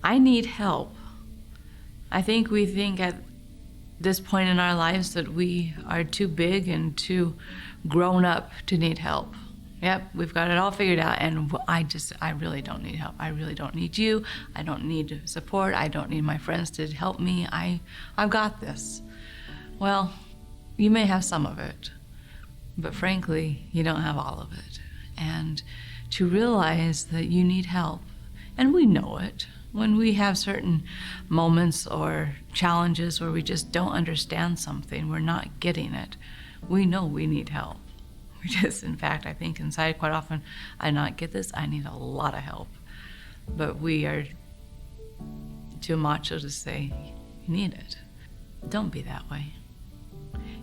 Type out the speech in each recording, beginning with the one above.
I need help. I think we think at this point in our lives that we are too big and too grown up to need help. Yep, we've got it all figured out, and I really don't need help. I really don't need you. I don't need support. I don't need my friends to help me. I've got this. Well, you may have some of it, but frankly, you don't have all of it. And to realize that you need help, and we know it, when we have certain moments or challenges where we just don't understand something, we're not getting it, we know we need help. We just, in fact, I think inside quite often, I not get this, I need a lot of help. But we are too macho to say, you need it. Don't be that way.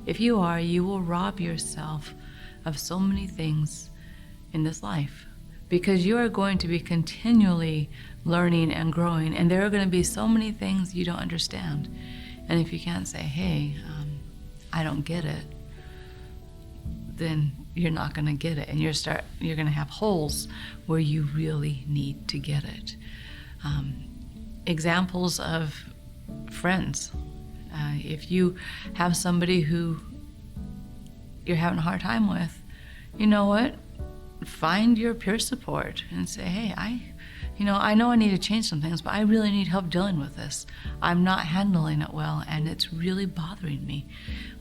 If you are, you will rob yourself of so many things in this life, because you are going to be continually learning and growing, and there are going to be so many things you don't understand. And if you can't say, hey, I don't get it, then you're not going to get it, and you're going to have holes where you really need to get it. Examples of friends. If you have somebody who you're having a hard time with, you know what? Find your peer support and say, hey, I know I need to change some things, but I really need help dealing with this. I'm not handling it well, and it's really bothering me.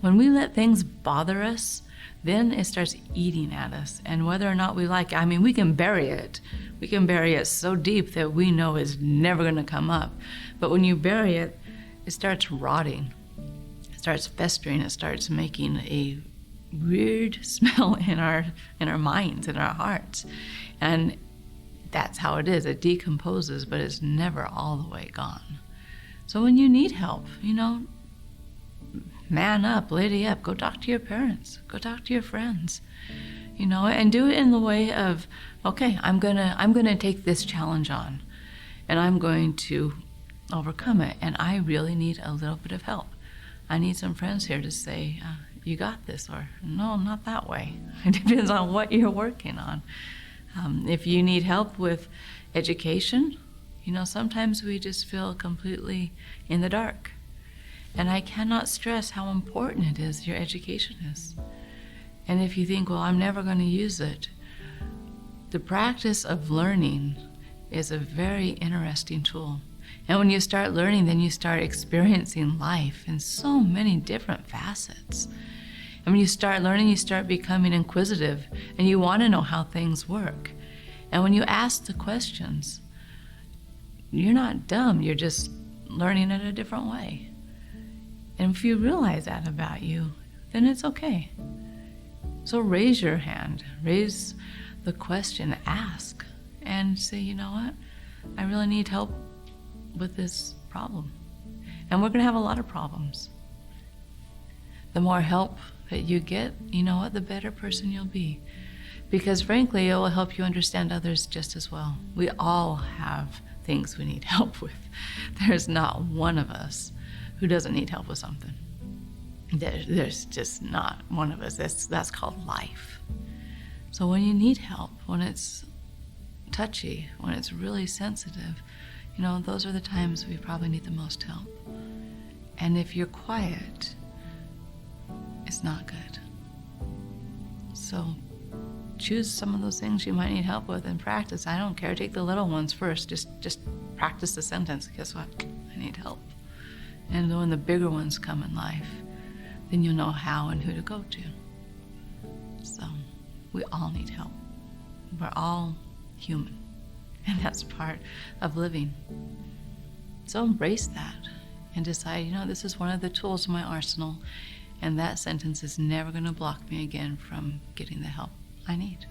When we let things bother us, then it starts eating at us. And whether or not we like it, we can bury it. We can bury it so deep that we know it's never going to come up. But when you bury it, it starts rotting. It starts festering. It starts making a weird smell in our minds, in our hearts. And that's how it is. It decomposes, but it's never all the way gone. So when you need help, man up, lady up, go talk to your parents, go talk to your friends, and do it in the way of, okay, I'm gonna take this challenge on, and I'm going to overcome it, and I really need a little bit of help. I need some friends here to say, you got this, or no, not that way. It depends on what you're working on. If you need help with education, sometimes we just feel completely in the dark. And I cannot stress how important it is your education is. And if you think, well, I'm never going to use it, the practice of learning is a very interesting tool. And when you start learning, then you start experiencing life in so many different facets. And when you start learning, you start becoming inquisitive, and you want to know how things work. And when you ask the questions, you're not dumb, you're just learning it a different way. And if you realize that about you, then it's okay. So raise your hand, raise the question, ask, and say, you know what, I really need help with this problem. And we're going to have a lot of problems. The more help that you get, the better person you'll be. Because frankly, it will help you understand others just as well. We all have things we need help with. There's not one of us who doesn't need help with something. There's just not one of us. That's called life. So when you need help, when it's touchy, when it's really sensitive, those are the times we probably need the most help. And if you're quiet, it's not good. So choose some of those things you might need help with and practice. I don't care. Take the little ones first. Just practice the sentence. Guess what? I need help. And when the bigger ones come in life, then you'll know how and who to go to. So we all need help. We're all human. And that's part of living. So embrace that and decide, this is one of the tools in my arsenal, and that sentence is never going to block me again from getting the help I need.